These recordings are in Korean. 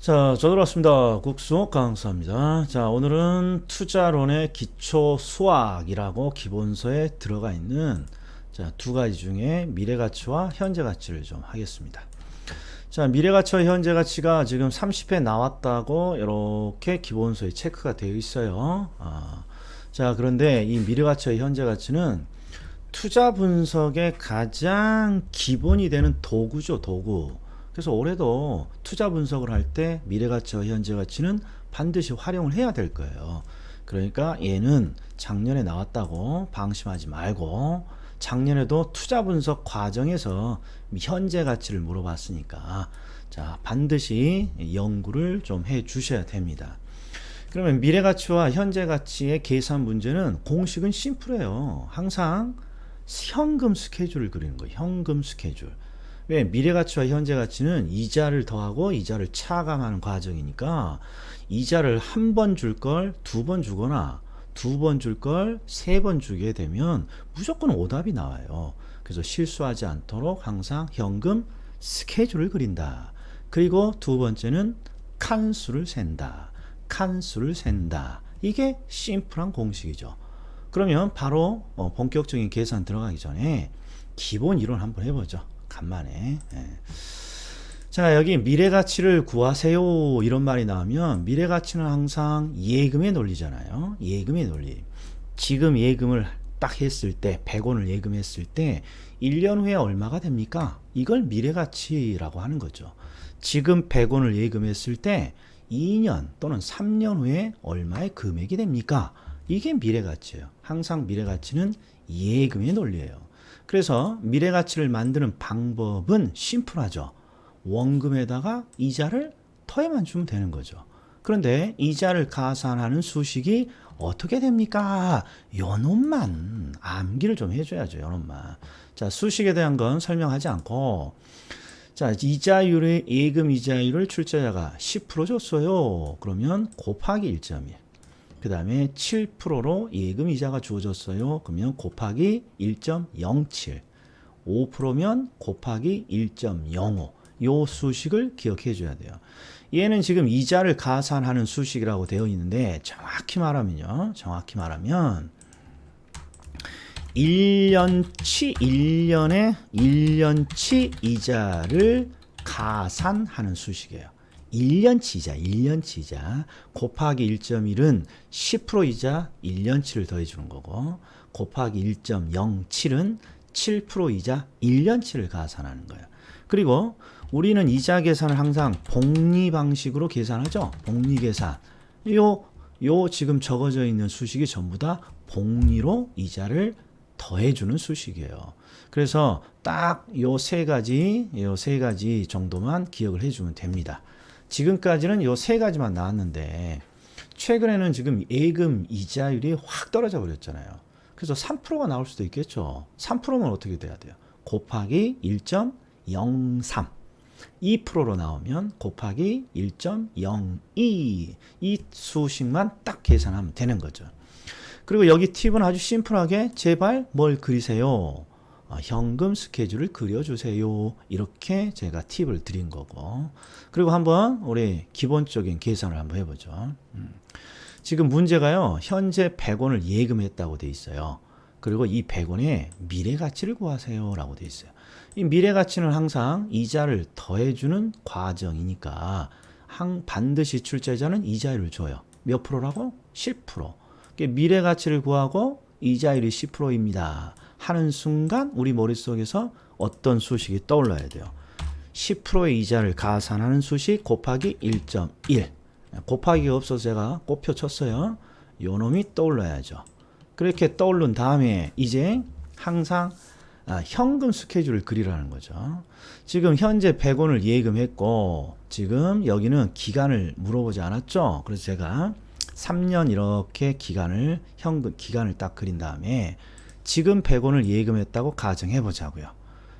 자, 저들었습니다. 국수 강사입니다. 자, 오늘은 투자론의 기초 수학이라고 기본서에 들어가 있는 두 가지 중에 미래가치와 현재가치를 좀 하겠습니다. 자, 미래가치와 현재가치가 지금 30회 나왔다고 이렇게 기본서에 체크가 되어 있어요. 자, 그런데 이 미래가치와 현재가치는 투자 분석의 가장 기본이 되는 도구죠, 도구. 그래서 올해도 투자 분석을 할 때 미래가치와 현재가치는 반드시 활용을 해야 될 거예요. 그러니까 얘는 작년에 나왔다고 방심하지 말고, 작년에도 투자 분석 과정에서 현재가치를 물어봤으니까 자, 반드시 연구를 좀 해 주셔야 됩니다. 그러면 미래가치와 현재가치의 계산 문제는 공식은 심플해요. 항상 현금 스케줄을 그리는 거예요. 현금 스케줄. 왜? 미래가치와 현재가치는 이자를 더하고 이자를 차감하는 과정이니까 이자를 한 번 줄 걸 두 번 주거나 두 번 줄 걸 세 번 주게 되면 무조건 오답이 나와요. 그래서 실수하지 않도록 항상 현금 스케줄을 그린다. 그리고 두 번째는 칸수를 센다. 칸수를 센다. 이게 심플한 공식이죠. 그러면 바로 본격적인 계산 들어가기 전에 기본 이론 한번 해보죠. 간만에. 자, 여기 미래가치를 구하세요 이런 말이 나오면 미래가치는 항상 예금의 논리잖아요. 예금의 논리. 지금 예금을 딱 했을 때 100원을 예금했을 때 1년 후에 얼마가 됩니까? 이걸 미래가치라고 하는 거죠. 지금 100원을 예금했을 때 2년 또는 3년 후에 얼마의 금액이 됩니까? 이게 미래가치예요. 항상 미래가치는 예금의 논리예요. 그래서 미래가치를 만드는 방법은 심플하죠. 원금에다가 이자를 더해만 주면 되는 거죠. 그런데 이자를 가산하는 수식이 어떻게 됩니까? 요놈만 암기를 좀 해줘야죠. 요놈만. 자, 수식에 대한 건 설명하지 않고, 자, 이자율의 예금 이자율을 출제자가 10% 줬어요. 그러면 곱하기 1.1. 그 다음에 7%로 예금 이자가 주어졌어요. 그러면 곱하기 1.07. 5%면 곱하기 1.05. 요 수식을 기억해 줘야 돼요. 얘는 지금 이자를 가산하는 수식이라고 되어 있는데 정확히 말하면요. 정확히 말하면 1년치 1년치 이자를 가산하는 수식이에요. 1년치 이자, 1년치 이자 곱하기 1.1은 10% 이자 1년치를 더해주는 거고 곱하기 1.07은 7% 이자 1년치를 가산하는 거예요. 그리고 우리는 이자 계산을 항상 복리 방식으로 계산하죠. 복리 계산. 요 지금 적어져 있는 수식이 전부 다 복리로 이자를 더해주는 수식이에요. 그래서 딱 요 세 가지 정도만 기억을 해주면 됩니다. 지금까지는 요 세 가지만 나왔는데 최근에는 지금 예금 이자율이 확 떨어져 버렸잖아요. 그래서 3%가 나올 수도 있겠죠. 3%면 어떻게 돼야 돼요? 곱하기 1.03. 2%로 나오면 곱하기 1.02. 이 수식만 딱 계산하면 되는 거죠. 그리고 여기 팁은 아주 심플하게 제발 뭘 그리세요? 현금 스케줄을 그려주세요. 이렇게 제가 팁을 드린 거고. 그리고 한번 우리 기본적인 계산을 한번 해보죠. 지금 문제가요. 현재 100원을 예금했다고 돼 있어요. 그리고 이 100원의 미래가치를 구하세요. 라고 돼 있어요. 이 미래가치는 항상 이자를 더해주는 과정이니까 반드시 출제자는 이자율을 줘요. 몇 프로라고? 10%. 미래가치를 구하고 이자율이 10%입니다. 하는 순간 우리 머릿속에서 어떤 수식이 떠올라야 돼요. 10%의 이자를 가산하는 수식 곱하기 1.1. 곱하기가 없어서 제가 곱표 쳤어요. 요 놈이 떠올라야죠. 그렇게 떠오른 다음에 이제 항상 현금 스케줄을 그리라는 거죠. 지금 현재 100원을 예금했고 지금 여기는 기간을 물어보지 않았죠. 그래서 제가 3년 이렇게 현금 기간을 딱 그린 다음에 지금 100원을 예금했다고 가정해 보자고요.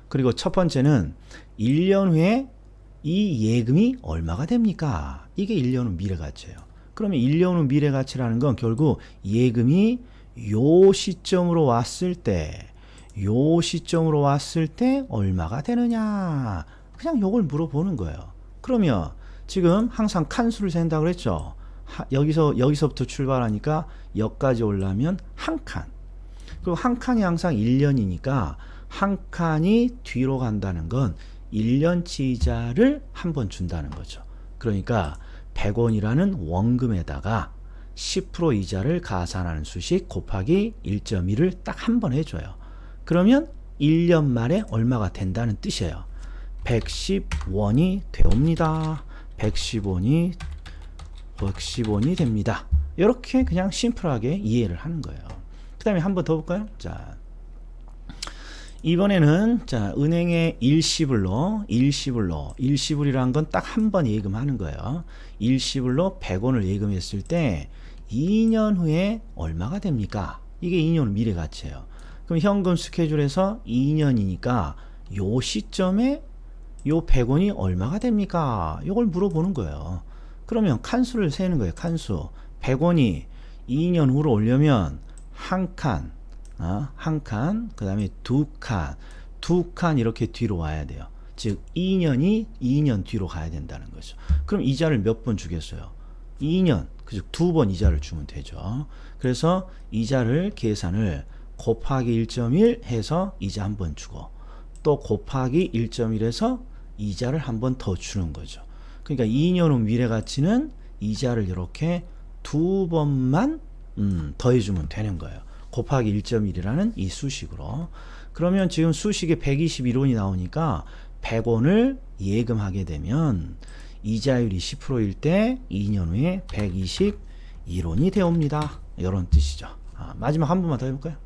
그리고 첫 번째는 1년 후에 이 예금이 얼마가 됩니까? 이게 1년 후 미래가치예요. 그러면 1년 후 미래가치라는 건 결국 예금이 요 시점으로 왔을 때 얼마가 되느냐? 그냥 요걸 물어보는 거예요. 그러면 지금 항상 칸수를 센다고 그랬죠. 여기서부터 출발하니까 여기까지 오려면 한 칸. 그리고 한 칸이 항상 1년이니까 한 칸이 뒤로 간다는 건 1년치 이자를 한 번 준다는 거죠. 그러니까 100원이라는 원금에다가 10% 이자를 가산하는 수식 곱하기 1.1을 딱 한 번 해줘요. 그러면 1년 말에 얼마가 된다는 뜻이에요. 110원이 되옵니다. 110원이 됩니다. 이렇게 그냥 심플하게 이해를 하는 거예요. 그 다음에 한 번 더 볼까요? 자, 이번에는 자, 은행에 일시불이란 건 딱 한 번 예금하는 거예요. 일시불로 100원을 예금했을 때 2년 후에 얼마가 됩니까? 이게 2년 미래 가치예요. 그럼 현금 스케줄에서 2년이니까 요 시점에 요 100원이 얼마가 됩니까? 이걸 물어보는 거예요. 그러면 칸수를 세는 거예요. 칸수. 100원이 2년 후로 오려면 한 칸, 그 다음에 두 칸 이렇게 뒤로 와야 돼요. 즉 2년이 2년 뒤로 가야 된다는 거죠. 그럼 이자를 몇 번 주겠어요? 2년, 즉 2번 이자를 주면 되죠. 그래서 이자를 계산을 곱하기 1.1 해서 이자 한 번 주고 또 곱하기 1.1 해서 이자를 한 번 더 주는 거죠. 그러니까 2년 후 미래 가치는 이자를 이렇게 2번만 더해주면 되는 거예요. 곱하기 1.1이라는 이 수식으로. 그러면 지금 수식에 121원이 나오니까 100원을 예금하게 되면 이자율이 10%일 때 2년 후에 121원이 되옵니다. 이런 뜻이죠. 마지막 한 번만 더 해볼까요?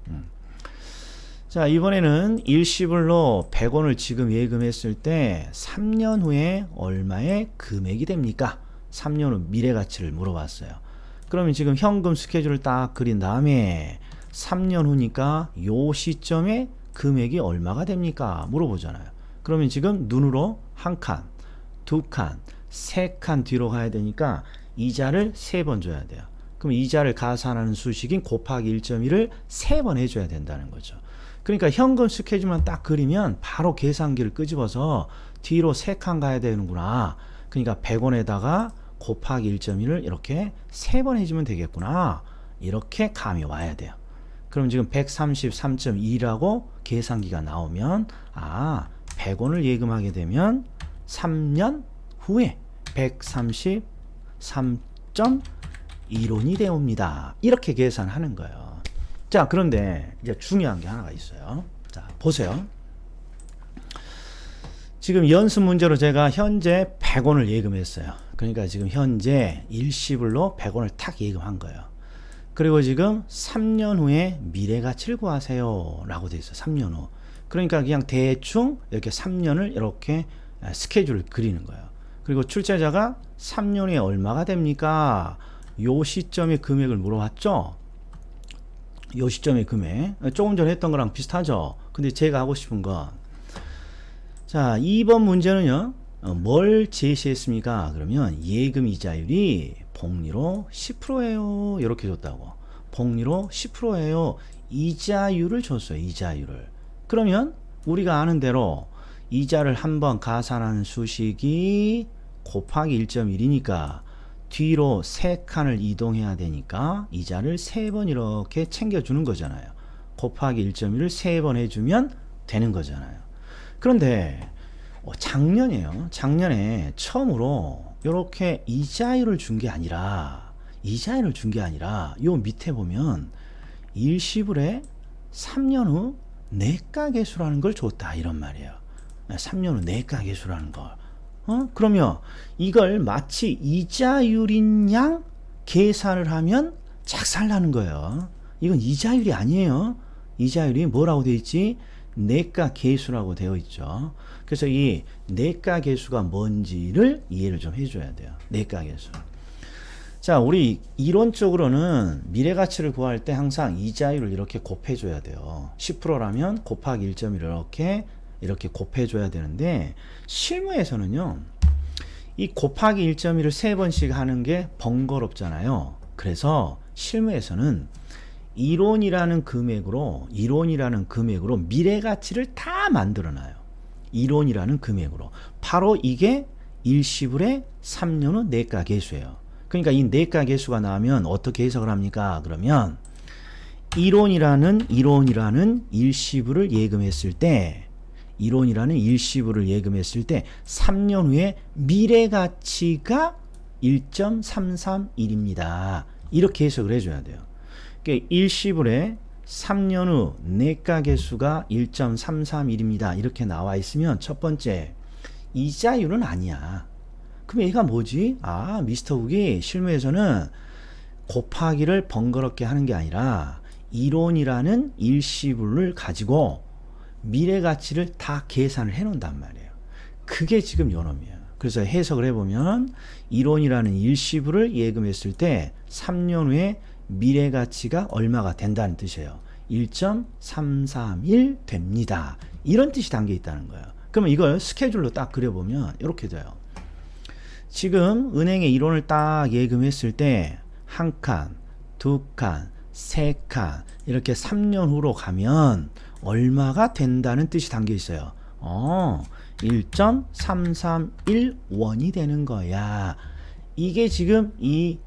자, 이번에는 일시불로 100원을 지금 예금했을 때 3년 후에 얼마의 금액이 됩니까? 3년 후 미래 가치를 물어봤어요. 그러면 지금 현금 스케줄을 딱 그린 다음에 3년 후니까 요 시점에 금액이 얼마가 됩니까? 물어보잖아요. 그러면 지금 눈으로 한 칸, 두 칸, 세 칸 뒤로 가야 되니까 이자를 3번 줘야 돼요. 그럼 이자를 가산하는 수식인 곱하기 1.1을 3번 해줘야 된다는 거죠. 그러니까 현금 스케줄만 딱 그리면 바로 계산기를 끄집어서 뒤로 3칸 가야 되는구나. 그러니까 100원에다가 곱하기 1.1을 이렇게 3번 해주면 되겠구나. 이렇게 감이 와야 돼요. 그럼 지금 133.2라고 계산기가 나오면 100원을 예금하게 되면 3년 후에 133.1원이 되옵니다. 이렇게 계산하는 거예요. 자, 그런데 이제 중요한 게 하나가 있어요. 자, 보세요. 지금 연습 문제로 제가 현재 100원을 예금했어요. 그러니까 지금 현재 일시불로 100원을 탁 예금한 거예요. 그리고 지금 3년 후에 미래 가치를 구하세요 라고 되어 있어요. 3년 후. 그러니까 그냥 대충 이렇게 3년을 이렇게 스케줄을 그리는 거예요. 그리고 출제자가 3년 후에 얼마가 됩니까? 요 시점의 금액을 물어봤죠. 요 시점의 금액. 조금 전에 했던 거랑 비슷하죠. 근데 제가 하고 싶은 건, 자, 2번 문제는요, 뭘 제시했습니까? 그러면 예금 이자율이 복리로 10%예요. 이렇게 줬다고. 복리로 10%예요. 이자율을 줬어요. 이자율을. 그러면 우리가 아는 대로 이자를 한번 가산하는 수식이 곱하기 1.1이니까 뒤로 3칸을 이동해야 되니까 이자를 3번 이렇게 챙겨주는 거잖아요. 곱하기 1.1을 3번 해주면 되는 거잖아요. 그런데 작년이에요. 작년에 처음으로 이렇게 이자율을 준 게 아니라 요 밑에 보면 일시불에 3년 후 내가계수라는 걸 줬다 이런 말이에요. 3년 후 내가계수라는 걸. 그러면 이걸 마치 이자율인 양 계산을 하면 작살나는 거예요. 이건 이자율이 아니에요. 이자율이 뭐라고 되어 있지? 내가계수라고 되어 있죠. 그래서 이 내가계수가 뭔지를 이해를 좀 해줘야 돼요. 내가계수. 자, 우리 이론적으로는 미래가치를 구할 때 항상 이자율을 이렇게 곱해줘야 돼요. 10%라면 곱하기 1.1 이렇게 곱해줘야 되는데, 실무에서는요, 이 곱하기 1.1을 3번씩 하는 게 번거롭잖아요. 그래서 실무에서는 이론이라는 금액으로 미래가치를 다 만들어놔요. 이론이라는 금액으로. 바로 이게 일시불의 3년 후 내가 계수예요. 그러니까 이 내가 계수가 나오면 어떻게 해석을 합니까? 그러면 1원이라는 일시불을 예금했을 때 3년 후에 미래가치가 1.331입니다. 이렇게 해석을 해줘야 돼요. 그러니까 일시불에 3년 후 내가계수가 1.331입니다. 이렇게 나와 있으면 첫 번째, 이자율은 아니야. 그럼 얘가 뭐지? 아, 미스터 국이 실무에서는 곱하기를 번거롭게 하는 게 아니라 1원이라는 일시불을 가지고 미래가치를 다 계산을 해 놓는단 말이에요. 그게 지금 요놈이에요. 그래서 해석을 해보면 1원이라는 일시불을 예금했을 때 3년 후에 미래가치가 얼마가 된다는 뜻이에요. 1.331 됩니다. 이런 뜻이 담겨 있다는 거예요. 그러면 이걸 스케줄로 딱 그려보면 이렇게 돼요. 지금 은행에 1원을 딱 예금했을 때 한 칸, 두 칸, 세 칸 이렇게 3년 후로 가면 얼마가 된다는 뜻이 담겨 있어요. 1.331원이 되는 거야. 이게 지금 이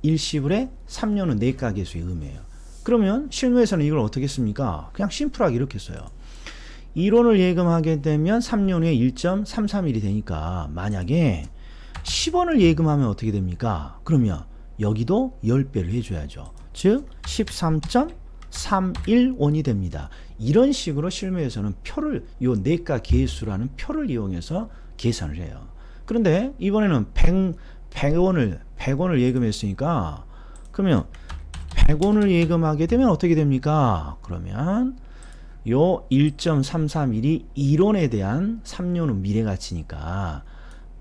일시불의 3년 후 내가계수의 의미예요. 그러면 실무에서는 이걸 어떻게 씁니까? 그냥 심플하게 이렇게 써요. 1원을 예금하게 되면 3년 후에 1.331이 되니까 만약에 10원을 예금하면 어떻게 됩니까? 그러면 여기도 10배를 해줘야죠. 즉 13.31원이 됩니다. 이런 식으로 실무에서는 표를 요 내가계수라는 표를 이용해서 계산을 해요. 그런데 이번에는 100원을 예금했으니까 그러면 100원을 예금하게 되면 어떻게 됩니까? 그러면 요 1.331이 1원에 대한 3년 후 미래가치니까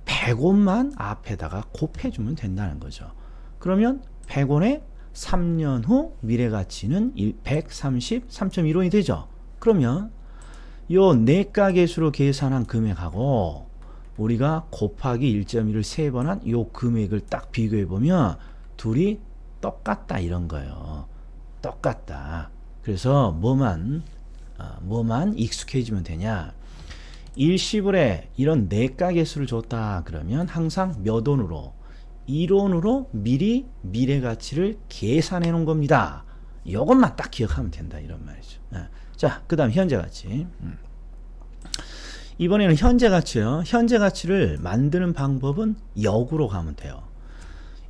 100원만 앞에다가 곱해주면 된다는 거죠. 그러면 100원에 3년 후 미래가치는 133.1원이 되죠. 그러면 요 내가계수로 계산한 금액하고 우리가 곱하기 1.1을 3번 한 요 금액을 딱 비교해 보면 둘이 똑같다 이런 거예요. 똑같다. 그래서 뭐만 익숙해지면 되냐? 일시불에 이런 내가계수를 줬다 그러면 항상 몇 원으로? 1원으로 미리 미래가치를 계산해 놓은 겁니다. 이것만 딱 기억하면 된다 이런 말이죠. 자, 그 다음 현재가치. 이번에는 현재가치요. 현재가치를 만드는 방법은 역으로 가면 돼요.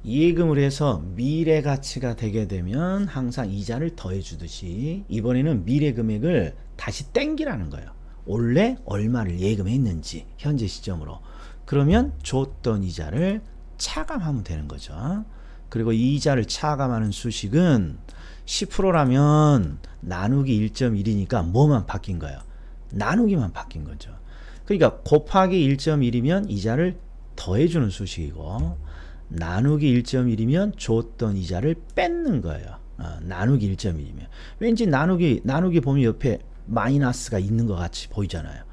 예금을 해서 미래가치가 되게 되면 항상 이자를 더해 주듯이 이번에는 미래금액을 다시 땡기라는 거예요. 원래 얼마를 예금했는지 현재 시점으로. 그러면 줬던 이자를 차감하면 되는 거죠. 그리고 이 이자를 차감하는 수식은 10%라면 나누기 1.1이니까 뭐만 바뀐 거예요? 나누기만 바뀐 거죠. 그러니까 곱하기 1.1이면 이자를 더해주는 수식이고 나누기 1.1이면 줬던 이자를 뺏는 거예요. 나누기 1.1이면 왠지 나누기 보면 옆에 마이너스가 있는 것 같이 보이잖아요.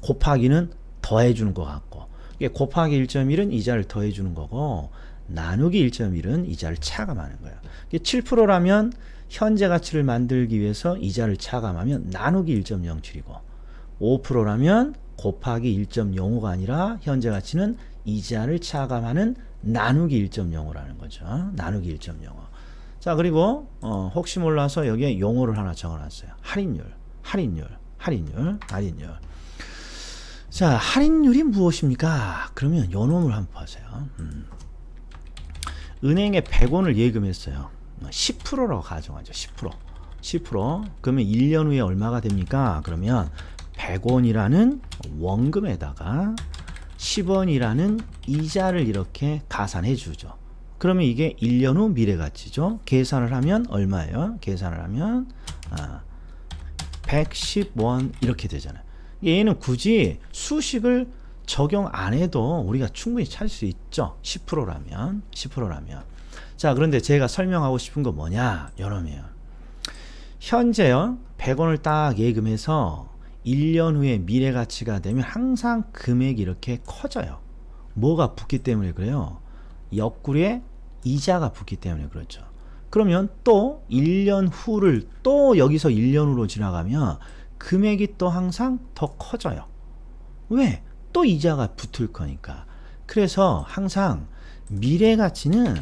곱하기는 더해주는 것 같고 곱하기 1.1은 이자를 더해주는 거고 나누기 1.1은 이자를 차감하는 거예요. 7%라면 현재 가치를 만들기 위해서 이자를 차감하면 나누기 1.07이고 5%라면 곱하기 1.05가 아니라 현재 가치는 이자를 차감하는 나누기 1.05라는 거죠. 나누기 1.05. 자, 그리고 혹시 몰라서 여기에 용어를 하나 적어놨어요. 할인율. 자, 할인율이 무엇입니까? 그러면 요 놈을 한번 보세요. 은행에 100원을 예금했어요. 10%라고 가정하죠. 10%. 그러면 1년 후에 얼마가 됩니까? 그러면 100원이라는 원금에다가 10원이라는 이자를 이렇게 가산해 주죠. 그러면 이게 1년 후 미래가치죠. 계산을 하면 얼마예요? 계산을 하면 110원 이렇게 되잖아요. 얘는 굳이 수식을 적용 안 해도 우리가 충분히 찾을 수 있죠. 10%라면. 자, 그런데 제가 설명하고 싶은 건 뭐냐? 여러분이요. 현재요. 100원을 딱 예금해서 1년 후에 미래가치가 되면 항상 금액이 이렇게 커져요. 뭐가 붙기 때문에 그래요? 옆구리에 이자가 붙기 때문에 그렇죠. 그러면 또 1년 후를 또 여기서 1년 후로 지나가면 금액이 또 항상 더 커져요. 왜? 또 이자가 붙을 거니까. 그래서 항상 미래 가치는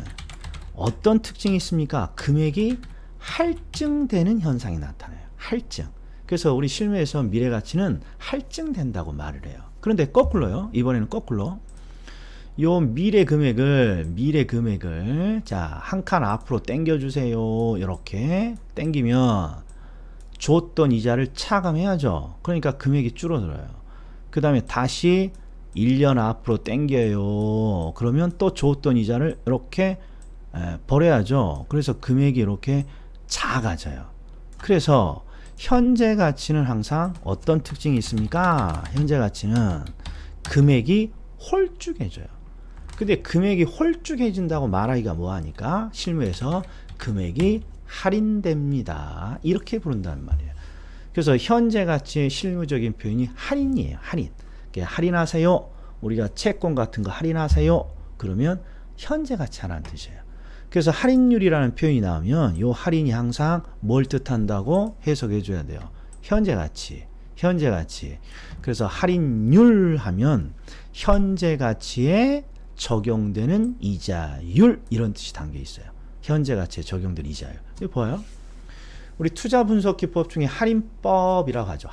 어떤 특징이 있습니까? 금액이 할증되는 현상이 나타나요. 할증. 그래서 우리 실무에서 미래 가치는 할증된다고 말을 해요. 그런데 거꾸로요. 이번에는 거꾸로. 요 미래 금액을 자, 한 칸 앞으로 당겨 주세요. 이렇게 당기면 줬던 이자를 차감해야죠. 그러니까 금액이 줄어들어요. 그 다음에 다시 1년 앞으로 당겨요. 그러면 또 줬던 이자를 이렇게 버려야죠. 그래서 금액이 이렇게 작아져요. 그래서 현재 가치는 항상 어떤 특징이 있습니까? 현재 가치는 금액이 홀쭉해져요. 근데 금액이 홀쭉해진다고 말하기가 뭐하니까 실무에서 금액이 할인됩니다. 이렇게 부른다는 말이에요. 그래서 현재 가치의 실무적인 표현이 할인이에요. 할인. 할인하세요. 우리가 채권 같은 거 할인하세요. 그러면 현재 가치 하라는 뜻이에요. 그래서 할인율이라는 표현이 나오면 이 할인이 항상 뭘 뜻한다고 해석해 줘야 돼요. 현재 가치. 현재 가치. 그래서 할인율 하면 현재 가치에 적용되는 이자율 이런 뜻이 담겨 있어요. 현재 가치에 적용되는 이자율. 이거 보여요? 우리 투자 분석 기법 중에 할인법이라고 하죠.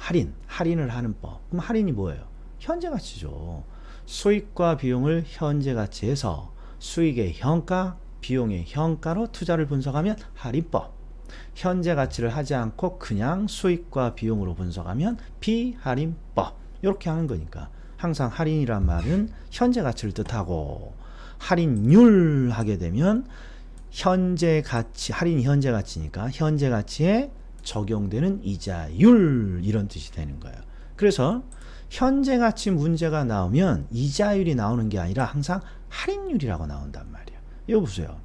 할인을 하는 법. 그럼 할인이 뭐예요? 현재 가치죠. 수익과 비용을 현재 가치에서 수익의 현가, 비용의 현가로 투자를 분석하면 할인법. 현재 가치를 하지 않고 그냥 수익과 비용으로 분석하면 비할인법. 이렇게 하는 거니까. 항상 할인이란 말은 현재 가치를 뜻하고 할인율 하게 되면 현재 가치, 할인이 현재 가치니까 현재 가치에 적용되는 이자율 이런 뜻이 되는 거예요. 그래서 현재 가치 문제가 나오면 이자율이 나오는 게 아니라 항상 할인율이라고 나온단 말이에요. 이거 보세요.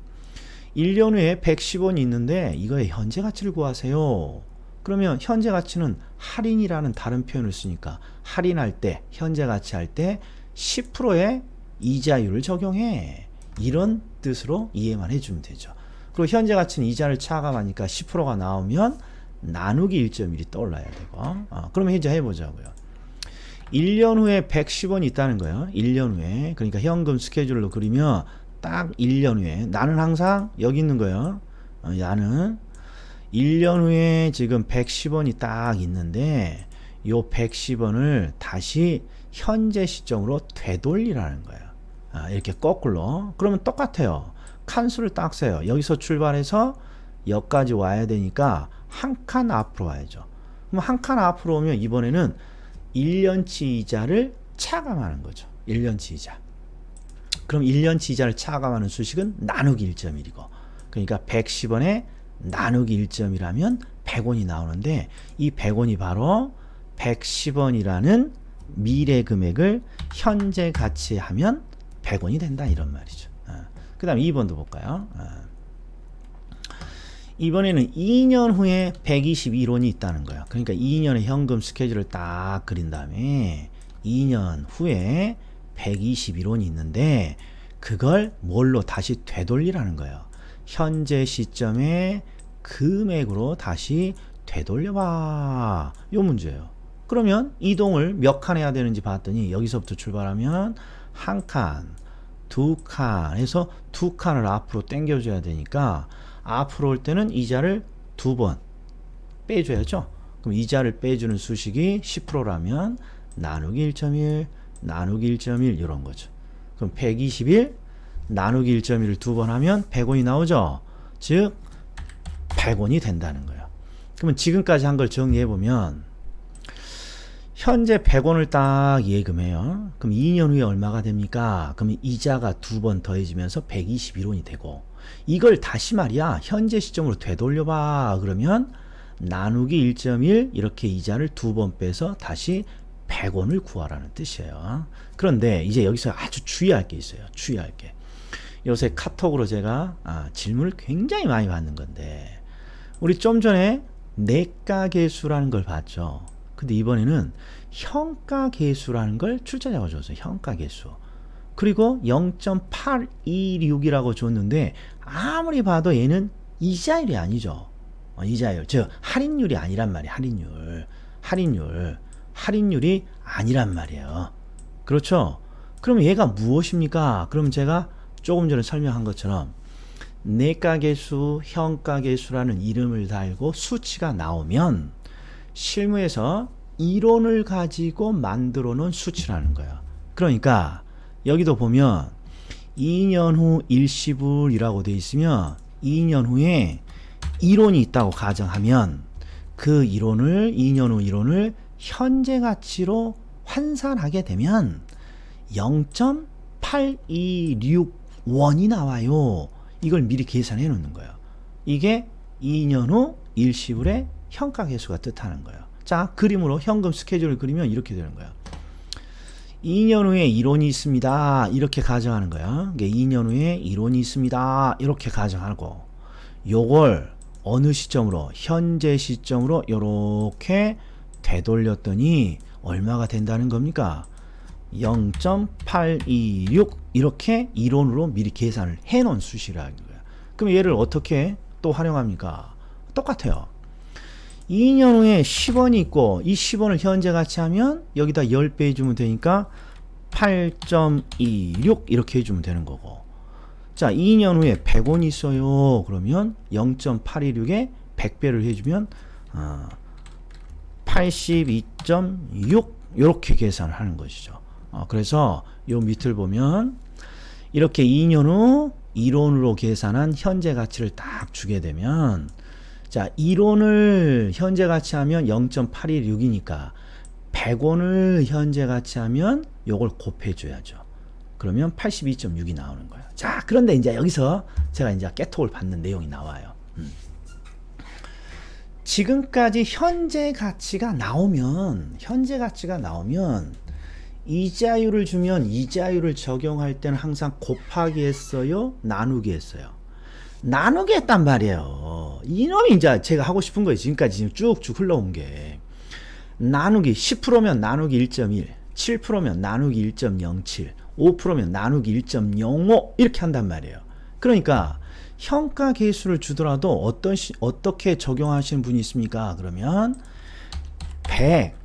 1년 후에 110원이 있는데 이거의 현재 가치를 구하세요. 그러면 현재 가치는 할인이라는 다른 표현을 쓰니까 할인할 때, 현재 가치 할 때 10%의 이자율을 적용해. 이런 뜻으로 이해만 해주면 되죠. 그리고 현재 가치는 이자를 차감하니까 10%가 나오면 나누기 1.1이 떠올라야 되고. 그러면 이제 해보자고요. 1년 후에 110원이 있다는 거예요. 1년 후에. 그러니까 현금 스케줄로 그리면 딱 1년 후에. 나는 항상 여기 있는 거예요. 나는 1년 후에 지금 110원이 딱 있는데 요 110원을 다시 현재 시점으로 되돌리라는 거예요. 이렇게 거꾸로. 그러면 똑같아요. 칸수를 딱 세요. 여기서 출발해서 여기까지 와야 되니까 한 칸 앞으로 와야죠. 그럼 한 칸 앞으로 오면 이번에는 1년치 이자를 차감하는 거죠. 1년치 이자. 그럼 1년치 이자를 차감하는 수식은 나누기 1.1이고 그러니까 110원에 나누기 1.1하면 100원이 나오는데 이 100원이 바로 110원이라는 미래 금액을 현재 가치하면 100원이 된다 이런 말이죠. 그 다음 2번도 볼까요? 이번에는 2년 후에 121원이 있다는 거예요. 그러니까 2년의 현금 스케줄을 딱 그린 다음에 2년 후에 121원이 있는데 그걸 뭘로 다시 되돌리라는 거예요. 현재 시점에 금액으로 다시 되돌려봐. 요 문제예요. 그러면 이동을 몇 칸 해야 되는지 봤더니 여기서부터 출발하면 한 칸, 두 칸 해서 두 칸을 앞으로 당겨줘야 되니까 앞으로 올 때는 이자를 두 번 빼줘야죠. 그럼 이자를 빼주는 수식이 10%라면 나누기 1.1, 나누기 1.1 이런 거죠. 그럼 121 나누기 1.1을 두 번 하면 100원이 나오죠. 즉 100원이 된다는 거예요. 그러면 지금까지 한 걸 정리해보면 현재 100원을 딱 예금해요. 그럼 2년 후에 얼마가 됩니까? 그러면 이자가 두 번 더해지면서 121원이 되고 이걸 다시 말이야 현재 시점으로 되돌려봐 그러면 나누기 1.1 이렇게 이자를 두 번 빼서 다시 100원을 구하라는 뜻이에요. 그런데 이제 여기서 아주 주의할 게 있어요. 주의할 게. 요새 카톡으로 제가 질문을 굉장히 많이 받는 건데 우리 좀 전에 내가계수라는 걸 봤죠. 근데 이번에는 현가계수라는 걸 출제자가 줬어요. 현가계수. 그리고 0.826이라고 줬는데 아무리 봐도 얘는 이자율이 아니죠. 이자율. 즉 할인율이 아니란 말이에요. 할인율이 아니란 말이에요. 그렇죠? 그럼 얘가 무엇입니까? 그럼 제가 조금 전에 설명한 것처럼 내가계수, 현가계수라는 이름을 달고 수치가 나오면 실무에서 이론을 가지고 만들어 놓은 수치라는 거예요. 그러니까 여기도 보면 2년 후 일시불이라고 되어 있으면 2년 후에 이론이 있다고 가정하면 그 이론을 2년 후 이론을 현재 가치로 환산하게 되면 0.8261이 나와요. 이걸 미리 계산해 놓는 거예요. 이게 2년 후 일시불의 현가계수가 뜻하는 거예요. 자, 그림으로 현금 스케줄을 그리면 이렇게 되는 거예요. 2년 후에 이론이 있습니다. 이렇게 가정하는 거예요. 2년 후에 이론이 있습니다. 이렇게 가정하고 요걸 어느 시점으로? 현재 시점으로 이렇게 되돌렸더니 얼마가 된다는 겁니까? 0.826 이렇게 이론으로 미리 계산을 해 놓은 수식이라는 거예요. 그럼 얘를 어떻게 또 활용합니까? 똑같아요. 2년 후에 10원이 있고 이 10원을 현재 가치 하면 여기다 10배 해주면 되니까 8.26 이렇게 해주면 되는 거고, 자 2년 후에 100원이 있어요. 그러면 0.826에 100배를 해주면 82.6 이렇게 계산을 하는 것이죠. 그래서 요 밑을 보면 이렇게 2년 후 이론으로 계산한 현재 가치를 딱 주게 되면, 자 이론을 현재 가치 하면 0.816이니까 100원을 현재 가치 하면 요걸 곱해 줘야죠. 그러면 82.6이 나오는 거예요. 자 그런데 이제 여기서 제가 이제 깨톡을 받는 내용이 나와요. 지금까지 현재 가치가 나오면 이자율을 주면 이자율을 적용할 때는 항상 곱하기 했어요? 나누기 했어요? 나누기 했단 말이에요. 이놈이 이제 제가 하고 싶은 거예요. 지금까지 지금 쭉쭉 흘러온 게. 나누기 10%면 나누기 1.1, 7%면 나누기 1.07, 5%면 나누기 1.05 이렇게 한단 말이에요. 그러니까 현가 계수를 주더라도 어떻게 적용하시는 분이 있습니까? 그러면 100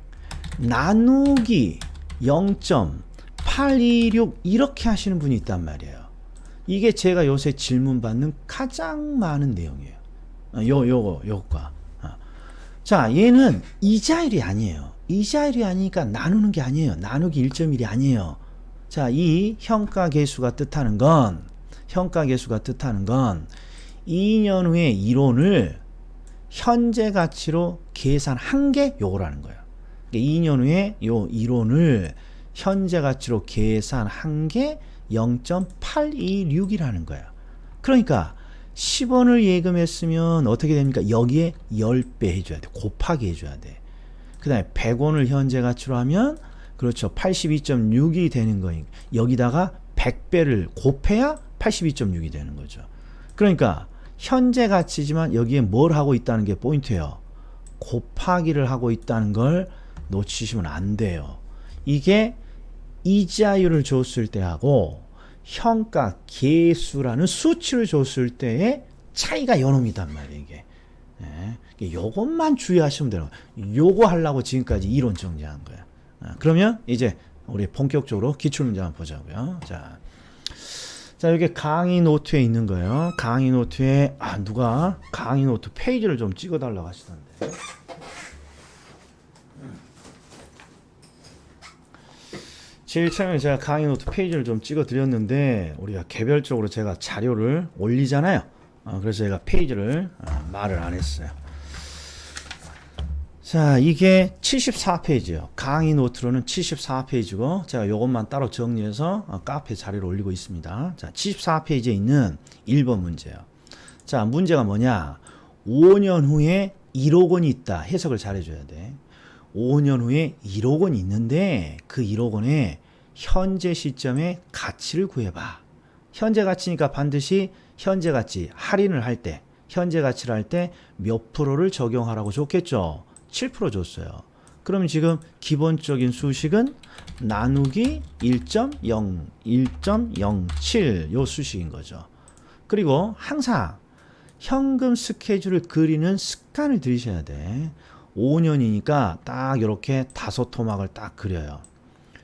나누기 0.826 이렇게 하시는 분이 있단 말이에요. 이게 제가 요새 질문 받는 가장 많은 내용이에요. 요거과. 자, 얘는 이자율이 아니에요. 이자율이 아니니까 나누는 게 아니에요. 나누기 1.1이 아니에요. 자, 이 현가계수가 뜻하는 건 2년 후에 이론을 현재 가치로 계산한 게 요거라는 거예요. 2년 후에 요 이론을 현재 가치로 계산한 게 0.826이라는 거예요. 그러니까 10원을 예금했으면 어떻게 됩니까? 여기에 10배 해줘야 돼. 곱하기 해줘야 돼. 그 다음에 100원을 현재 가치로 하면 그렇죠. 82.6이 되는 거니까 여기다가 100배를 곱해야 82.6이 되는 거죠. 그러니까 현재 가치지만 여기에 뭘 하고 있다는 게 포인트예요. 곱하기를 하고 있다는 걸 놓치시면 안 돼요. 이게 이자율을 줬을 때하고 현가 계수라는 수치를 줬을 때의 차이가 요놈이단 말이에요. 이게. 요것만 주의하시면 되는 거예요. 요거 하려고 지금까지 이론 정리한 거예요. 그러면 이제 우리 본격적으로 기출문제 한번 보자고요. 자, 여기 강의 노트에 있는 거예요. 강의 노트에 누가 강의 노트 페이지를 좀 찍어달라고 하시던데. 제일 처음에 제가 강의 노트 페이지를 좀 찍어 드렸는데 우리가 개별적으로 제가 자료를 올리잖아요. 그래서 제가 페이지를 말을 안 했어요. 자, 이게 74페이지예요. 강의 노트로는 74페이지고 제가 요것만 따로 정리해서 카페 자료를 올리고 있습니다. 자, 74페이지에 있는 1번 문제예요. 자, 문제가 뭐냐? 5년 후에 1억 원이 있다. 해석을 잘 해줘야 돼. 5년 후에 1억 원이 있는데 그 1억 원의 현재 시점의 가치를 구해봐. 현재 가치니까 반드시 현재 가치 할인을 할 때, 현재 가치를 할 때 몇 프로를 적용하라고 줬겠죠? 7% 줬어요. 그럼 지금 기본적인 수식은 나누기 1.07 요 수식인 거죠. 그리고 항상 현금 스케줄을 그리는 습관을 들이셔야 돼. 5년이니까 딱 이렇게 5토막을 딱 그려요.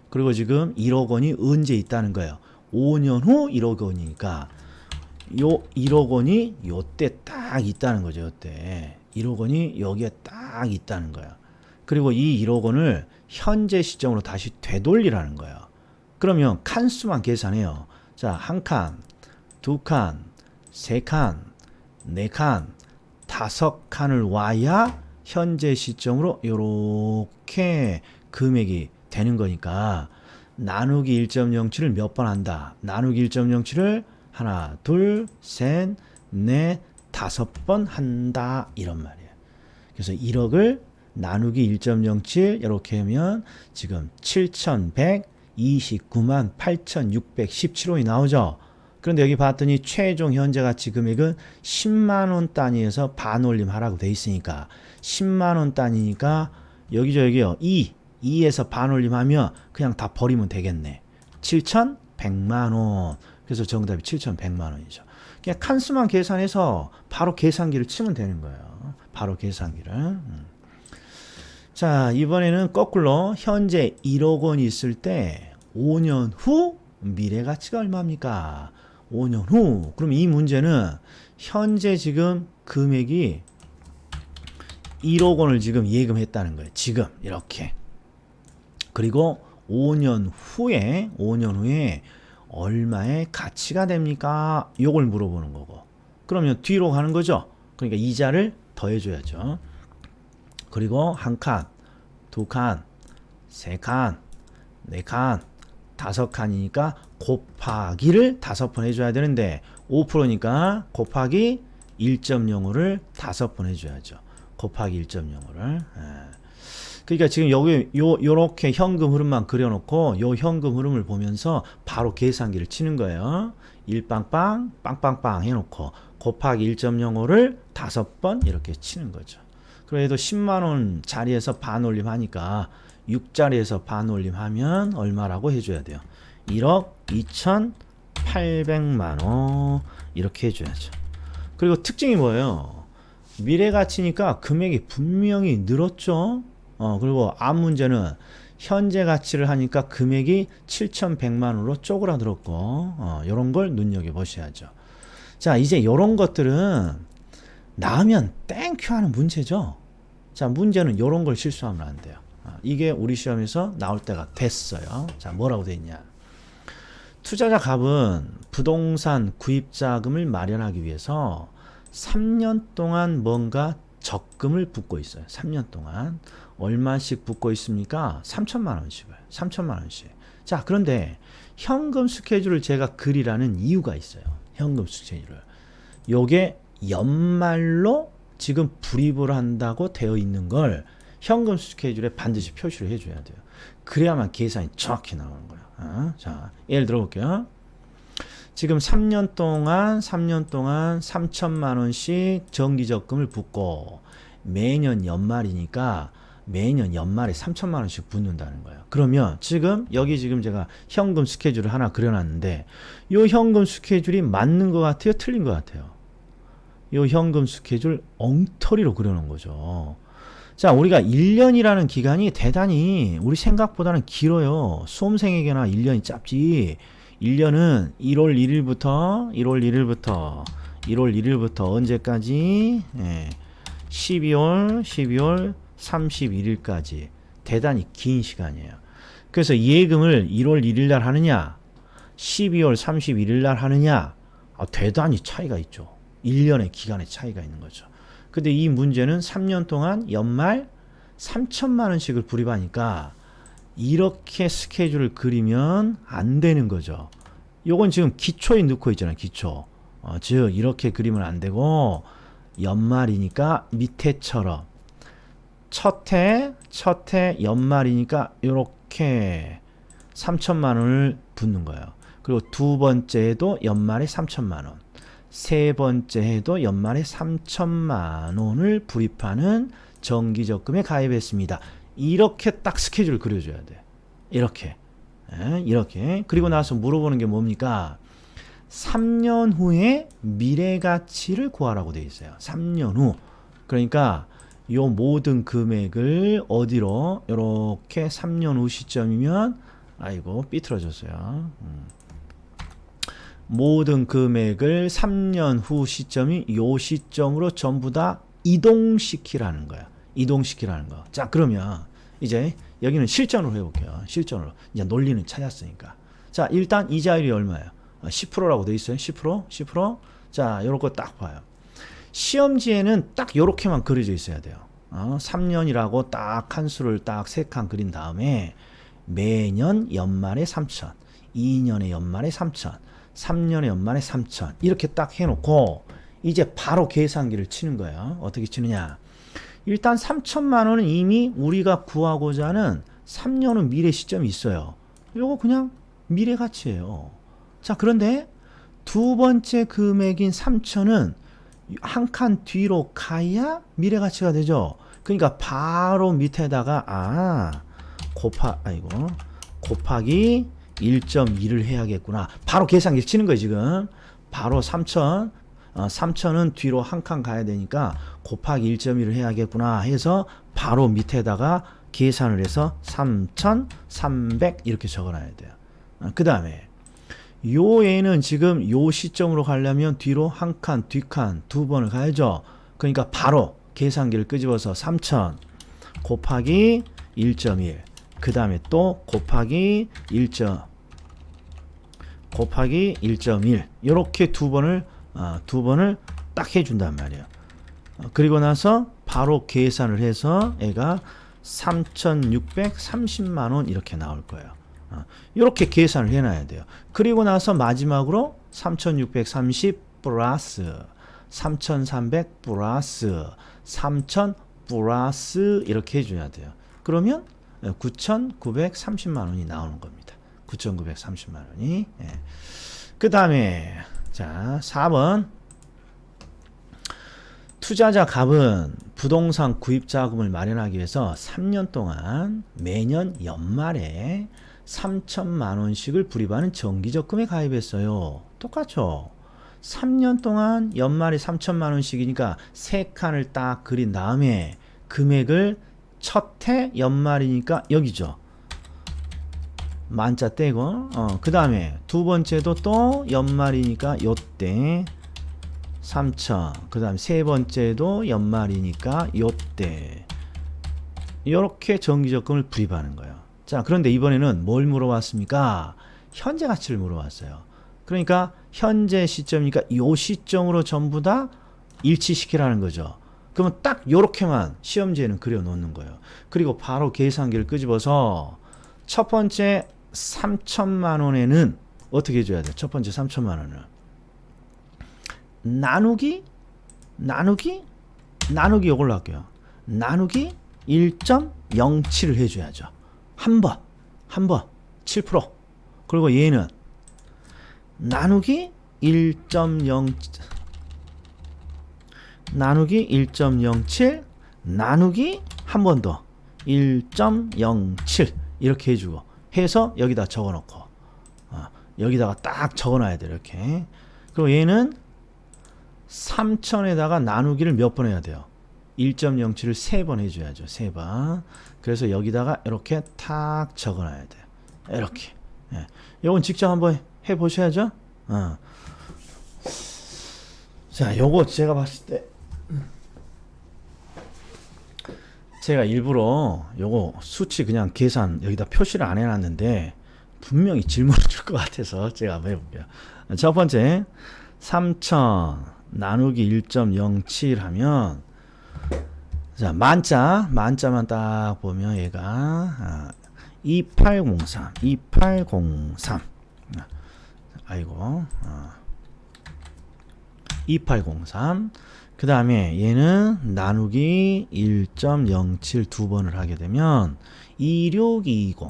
그리고 지금 1억 원이 언제 있다는 거예요. 5년 후 1억 원이니까 요 1억 원이 요때 딱 있다는 거죠. 요때 1억 원이 여기에 딱 있다는 거예요. 그리고 이 1억 원을 현재 시점으로 다시 되돌리라는 거예요. 그러면 칸수만 계산해요. 자, 한 칸, 두 칸, 세 칸, 네 칸, 다섯 칸을 와야 현재 시점으로 요렇게 금액이 되는 거니까 나누기 1.07을 몇 번 한다. 나누기 1.07을 하나, 둘, 셋, 넷, 다섯 번 한다. 이런 말이에요. 그래서 1억을 나누기 1.07 이렇게 하면 지금 7,129만 8,617원이 나오죠. 그런데 여기 봤더니 최종 현재 가치 금액은 10만 원 단위에서 반올림 하라고 돼 있으니까 10만 원 단위니까 여기죠. 여기요. 2에서 반올림 하면 그냥 다 버리면 되겠네. 7,100만 원. 그래서 정답이 7,100만 원이죠. 그냥 칸수만 계산해서 바로 계산기를 치면 되는 거예요. 바로 계산기를. 자, 이번에는 거꾸로 현재 1억 원이 있을 때 5년 후 미래 가치가 얼마입니까? 5년 후. 그럼 이 문제는 현재 지금 금액이 1억 원을 지금 예금했다는 거예요. 지금 이렇게. 그리고 5년 후에 얼마의 가치가 됩니까? 요걸 물어보는 거고. 그러면 뒤로 가는 거죠. 그러니까 이자를 더해줘야죠. 그리고 한 칸, 두 칸, 세 칸, 네 칸, 다섯 칸이니까 곱하기를 다섯 번 해줘야 되는데 5%니까 곱하기 1.05를 다섯 번 해줘야죠. 곱하기 1.05를. 그러니까 지금 여기 요렇게 현금 흐름만 그려놓고 요 현금 흐름을 보면서 바로 계산기를 치는 거예요. 1빵빵 빵빵빵 해놓고 곱하기 1.05를 다섯 번 이렇게 치는 거죠. 그래도 10만 원 자리에서 반올림 하니까 6자리에서 반올림 하면 얼마라고 해줘야 돼요. 1억 2,800만 원 이렇게 해줘야죠. 그리고 특징이 뭐예요? 미래가치니까 금액이 분명히 늘었죠. 그리고 앞 문제는 현재 가치를 하니까 금액이 7,100만 원으로 쪼그라들었고 이런 걸 눈여겨보셔야죠. 자, 이제 이런 것들은 나오면 땡큐 하는 문제죠. 자, 문제는 이런 걸 실수하면 안 돼요. 이게 우리 시험에서 나올 때가 됐어요. 자, 뭐라고 돼 있냐. 투자자 갑은 부동산 구입 자금을 마련하기 위해서 3년 동안 뭔가 적금을 붓고 있어요. 3년 동안 얼마씩 붓고 있습니까? 3천만 원씩을. 3천만 원씩. 자, 그런데 현금 스케줄을 제가 그리라는 이유가 있어요. 현금 스케줄을. 요게 연말로 지금 불입을 한다고 되어 있는 걸 현금 스케줄에 반드시 표시를 해줘야 돼요. 그래야만 계산이 정확히 나오는 거예요. 자, 예를 들어 볼게요. 지금 3년 동안 3천만 원씩 정기적금을 붓고 매년 연말이니까 매년 연말에 3천만 원씩 붓는다는 거예요. 그러면 지금 여기 지금 제가 현금 스케줄을 하나 그려놨는데 이 현금 스케줄이 맞는 것 같아요? 틀린 것 같아요? 이 현금 스케줄 엉터리로 그려놓은 거죠. 자, 우리가 1년이라는 기간이 대단히 우리 생각보다는 길어요. 수험생에게나 1년이 짧지. 1년은 1월 1일부터 언제까지? 12월 31일까지. 대단히 긴 시간이에요. 그래서 예금을 1월 1일 날 하느냐, 12월 31일 날 하느냐, 대단히 차이가 있죠. 1년의 기간의 차이가 있는 거죠. 근데 이 문제는 3년 동안 연말 3천만 원씩을 불입하니까 이렇게 스케줄을 그리면 안 되는 거죠. 요건 지금 기초에 넣고 있잖아요. 기초. 즉 이렇게 그리면 안 되고 연말이니까 밑에처럼 첫해 연말이니까 이렇게 3천만 원을 붓는 거예요. 그리고 두 번째 해도 연말에 3천만 원. 세 번째 해도 연말에 3천만 원을 불입하는 정기적금에 가입했습니다. 이렇게 딱 스케줄을 그려줘야 돼. 이렇게. 이렇게. 그리고 나서 물어보는 게 뭡니까? 3년 후에 미래가치를 구하라고 되어 있어요. 3년 후. 그러니까 요 모든 금액을 어디로? 이렇게 3년 후 시점이면 아이고 삐뚤어졌어요. 모든 금액을 3년 후 시점이 요 시점으로 전부 다 이동시키라는 거야. 이동시키라는 거. 자, 그러면 이제 여기는 실전으로 해볼게요. 실전으로. 이제 논리는 찾았으니까. 자, 일단 이자율이 얼마예요? 10%라고 돼 있어요. 10%? 10%? 자, 요런 거 딱 봐요. 시험지에는 딱 요렇게만 그려져 있어야 돼요. 3년이라고 딱 한 수를 딱 3칸 그린 다음에 매년 연말에 3천, 2년에 연말에 3천, 3년에 연말에 3천 이렇게 딱 해놓고 이제 바로 계산기를 치는 거예요. 어떻게 치느냐? 일단 3천만 원은 이미 우리가 구하고자 하는 3년 후 미래 시점이 있어요. 요거 그냥 미래 가치예요. 자, 그런데 두 번째 금액인 3천은 한 칸 뒤로 가야 미래 가치가 되죠. 그러니까 바로 밑에다가 곱하기 1.2를 해야겠구나. 바로 계산기 치는 거예요, 지금. 바로 3천은 뒤로 한 칸 가야 되니까 곱하기 1.1을 해야겠구나 해서 바로 밑에다가 계산을 해서 3,300 이렇게 적어놔야 돼요. 그 다음에 요 애는 지금 요 시점으로 가려면 뒤로 한 칸, 뒷칸 두 번을 가야죠. 그러니까 바로 계산기를 끄집어서 3,000 곱하기 1.1 그 다음에 또 곱하기 1.1 이렇게 두 번을 딱 해준단 말이에요. 그리고 나서 바로 계산을 해서 애가 3,630만 원 이렇게 나올 거예요. 이렇게 계산을 해놔야 돼요. 그리고 나서 마지막으로 3,630 플러스 3,300 플러스 3,000 플러스 이렇게 해줘야 돼요. 그러면 9,930만 원이 나오는 겁니다. 9,930만 원이. 그 다음에 자 4번 투자자 갑은 부동산 구입 자금을 마련하기 위해서 3년 동안 매년 연말에 3천만 원씩을 불입하는 정기적금에 가입했어요. 똑같죠? 3년 동안 연말에 3천만 원씩이니까 3칸을 딱 그린 다음에 금액을 첫 해 연말이니까 여기죠. 만자 떼고 그 다음에 두 번째도 또 연말이니까 요때 3천 그 다음에 세 번째도 연말이니까 요때 이렇게 정기적금을 불입하는 거예요. 자, 그런데 이번에는 뭘 물어봤습니까? 현재 가치를 물어봤어요. 그러니까 현재 시점이니까 요 시점으로 전부 다 일치시키라는 거죠. 그러면 딱 요렇게만 시험지에는 그려 놓는 거예요. 그리고 바로 계산기를 끄집어서 첫 번째 3천만 원에는 어떻게 해줘야 돼요? 첫 번째 3천만 원은 나누기 이걸로 할게요. 나누기 1.07을 해줘야죠. 한 번 7%. 그리고 얘는 나누기 1.07 나누기 한 번 더 1.07 이렇게 해주고 해서 여기다 적어놓고 여기다가 딱 적어놔야 돼요. 이렇게. 그리고 얘는 3천에다가 나누기를 몇 번 해야 돼요? 1.07을 3번 해줘야죠. 3번. 그래서 여기다가 이렇게 탁 적어놔야 돼요. 이렇게. 요건 직접 한번 해보셔야죠. 자, 요거 제가 봤을 때 제가 일부러 요거 수치 그냥 계산 여기다 표시를 안 해놨는데 분명히 질문을 줄 것 같아서 제가 한번 해볼게요. 첫 번째 3,000 나누기 1.07 하면 자 만자만 딱 보면 얘가 2803 아이고 2803 그 다음에 얘는 나누기 1.07 두 번을 하게 되면 2620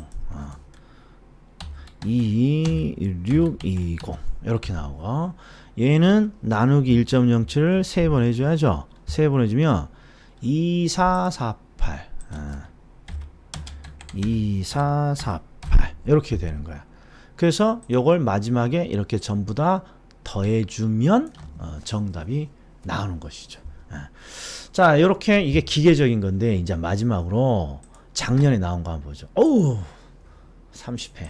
2620 이렇게 나오고 얘는 나누기 1.07을 3번 해줘야죠. 3번 해주면 2448 2448 이렇게 되는 거야. 그래서 요걸 마지막에 이렇게 전부 다 더해주면 정답이 나오는 것이죠. 자, 이렇게 이게 기계적인 건데 이제 마지막으로 작년에 나온 거 한번 보죠. 어우 30회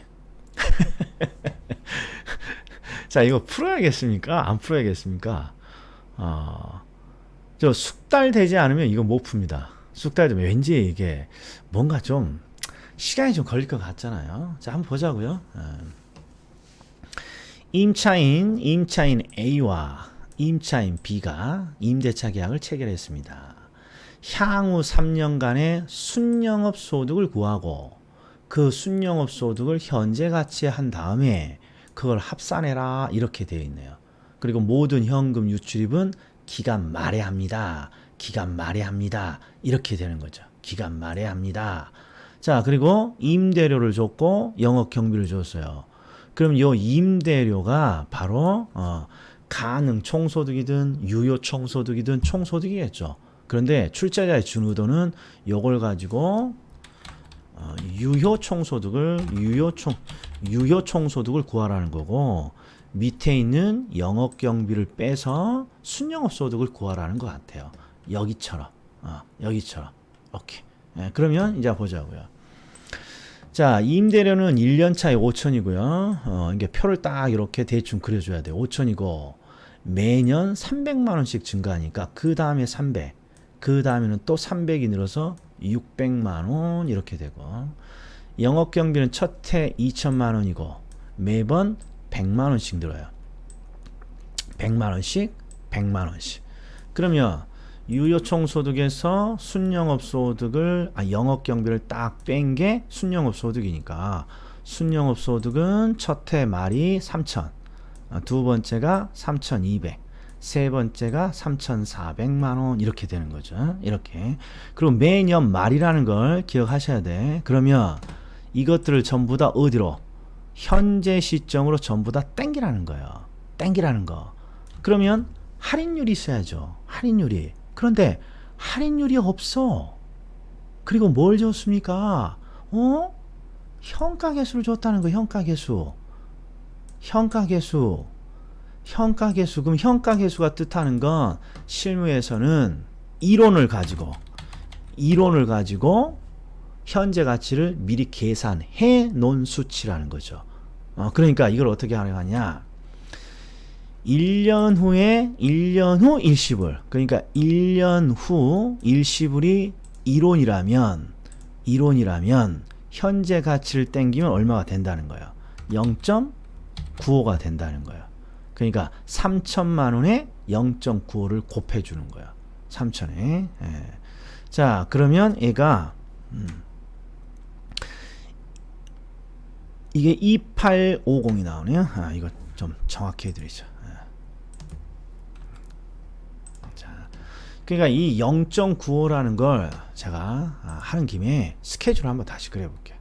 자, 이거 풀어야겠습니까? 안 풀어야겠습니까? 저 숙달 되지 않으면 이거 못 풉니다. 숙달 되면 왠지 이게 뭔가 좀 시간이 좀 걸릴 것 같잖아요. 자, 한번 보자고요. 임차인 A와 임차인 B가 임대차 계약을 체결했습니다. 향후 3년간의 순영업 소득을 구하고 그 순영업 소득을 현재 가치에 한 다음에 그걸 합산해라 이렇게 되어 있네요. 그리고 모든 현금 유출입은 기간 말에 합니다. 기간 말에 합니다. 이렇게 되는 거죠. 기간 말에 합니다. 자, 그리고 임대료를 줬고 영업 경비를 줬어요. 그럼 요 임대료가 바로 가능 총소득이든 유효 총소득이든 총소득이겠죠. 그런데 출자자의 준의도는 요걸 가지고 유효 총소득을 구하라는 거고, 밑에 있는 영업 경비를 빼서 순영업 소득을 구하라는 것 같아요. 여기처럼 이렇게. 그러면 이제 보자고요. 자, 임대료는 1년 차에 5천이고요. 이게 표를 딱 이렇게 대충 그려줘야 돼요. 5천이고 매년 300만 원씩 증가하니까 그 다음에 300, 그 다음에는 또 300이 늘어서 600만 원 이렇게 되고, 영업 경비는 첫 해 2천만 원이고 매번 100만 원씩 늘어요. 100만 원씩, 100만 원씩. 그러면 유효 총소득에서 순영업 소득을 영업 경비를 딱 뺀 게 순영업 소득이니까 순영업 소득은 첫 해 말이 3천, 두 번째가 3,200, 세 번째가 3,400만 원 이렇게 되는 거죠. 이렇게. 그리고 매년 말이라는 걸 기억하셔야 돼. 그러면 이것들을 전부 다 어디로? 현재 시점으로 전부 다 땡기라는 거예요. 땡기라는 거. 그러면 할인율이 있어야죠. 할인율이. 그런데 할인율이 없어. 그리고 뭘 줬습니까? 현가계수를 줬다는 거. 현가계수. 그럼 현가계수가 뜻하는 건 실무에서는 이론을 가지고 현재 가치를 미리 계산해 놓은 수치라는 거죠. 그러니까 이걸 어떻게 하냐? 1년 후 일시불. 그러니까 1년 후 일시불이 이론이라면 현재 가치를 땡기면 얼마가 된다는 거예요? 0.95가 된다는 거예요. 그러니까 3천만 원에 0.95를 곱해주는 거예요. 3천에. 자, 그러면 얘가 이게 2850이 나오네요. 이거 좀 정확히 해드리죠. 자, 그러니까 이 0.95라는 걸 제가 하는 김에 스케줄 한번 다시 그려볼게요.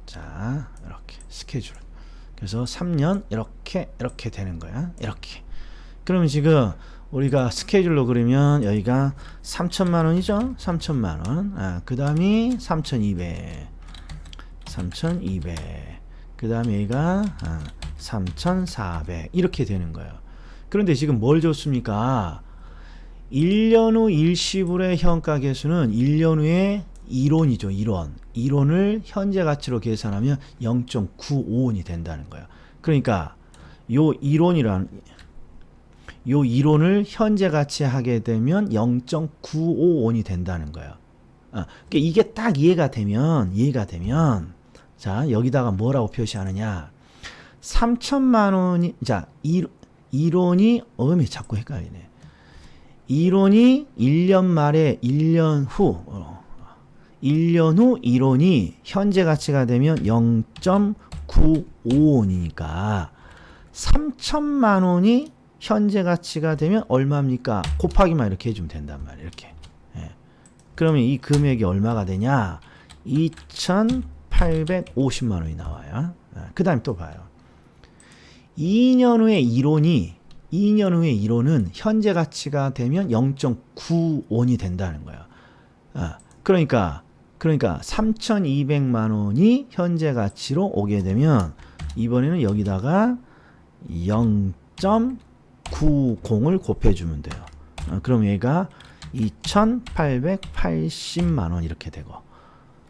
자, 이렇게 스케줄. 그래서 3년 이렇게 되는 거야. 이렇게. 그러면 지금 우리가 스케줄로 그리면 여기가 3천만 원이죠. 3천만 원. 그 다음이 3,200. 그 다음에 여기가 3,400. 이렇게 되는 거예요. 그런데 지금 뭘 줬습니까? 1년 후 일시불의 현가 계수는 1년 후에 이론이죠. 이론을 현재 가치로 계산하면 0.951이 된다는 거예요. 그러니까 요 이론을 현재 가치에 하게 되면 0.951이 된다는 거예요. 그러니까 이게 딱 이해가 되면 자, 여기다가 뭐라고 표시하느냐? 3천만 원이 자, 이론이 자꾸 헷갈리네. 이론이 1년 말에 1년 후 이론이 현재 가치가 되면 0.951이니까 3천만 원이 현재 가치가 되면 얼마입니까? 곱하기만 이렇게 해주면 된단 말이에요. 이렇게. 그러면 이 금액이 얼마가 되냐? 2,850만 원이 나와요. 그 다음에 또 봐요. 2년 후에 이론은 현재 가치가 되면 0.91이 된다는 거예요. 그러니까 3,200만 원이 현재 가치로 오게 되면 이번에는 여기다가 0.90을 곱해주면 돼요. 그럼 얘가 2,880만 원 이렇게 되고,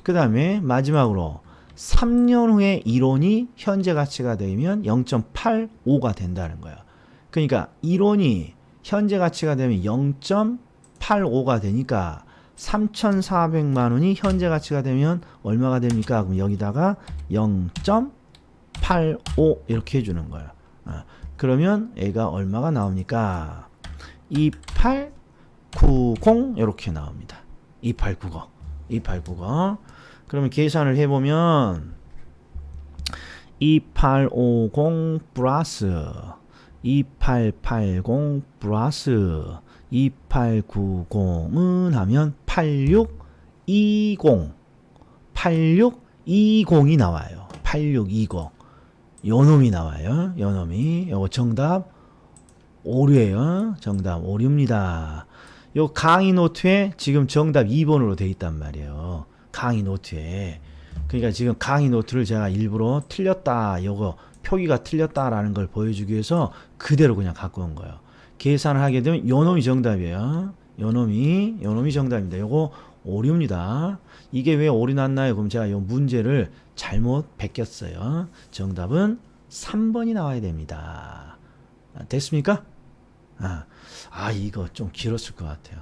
그 다음에 마지막으로 3년 후에 이론이 현재 가치가 되면 0.85가 된다는 거야. 그러니까 이론이 현재 가치가 되면 0.85가 되니까 3,400만 원이 현재 가치가 되면 얼마가 됩니까? 그럼 여기다가 0.85 이렇게 해주는 거야. 그러면 A가 얼마가 나옵니까? 2890 이렇게 나옵니다. 2890. 그러면 계산을 해보면 2850 플러스 2880 플러스 2890은 하면 8620이 나와요. 8620 요놈이 나와요. 요놈이 요거 정답 오류예요. 정답 오류입니다. 요 강의 노트에 지금 정답 2번으로 돼 있단 말이에요. 강의 노트에. 그러니까 지금 강의 노트를 제가 일부러 틀렸다, 요거 표기가 틀렸다라는 걸 보여주기 위해서 그대로 그냥 갖고 온 거예요. 계산을 하게 되면 요놈이 정답이에요. 요놈이 정답입니다. 요거 오류입니다. 이게 왜 오류 났나요? 그럼 제가 요 문제를 잘못 베꼈어요. 정답은 3번이 나와야 됩니다. 됐습니까? 이거 좀 길었을 것 같아요.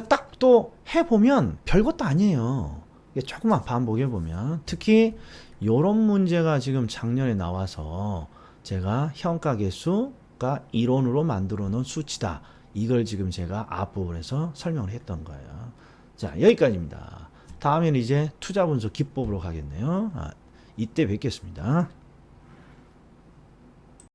딱 또 해보면 별것도 아니에요. 조금만 반복해보면. 특히 요런 문제가 지금 작년에 나와서 제가 현가계수가 이론으로 만들어 놓은 수치다. 이걸 지금 제가 앞부분에서 설명을 했던 거예요. 자, 여기까지입니다. 다음에는 이제 투자분석 기법으로 가겠네요. 이때 뵙겠습니다.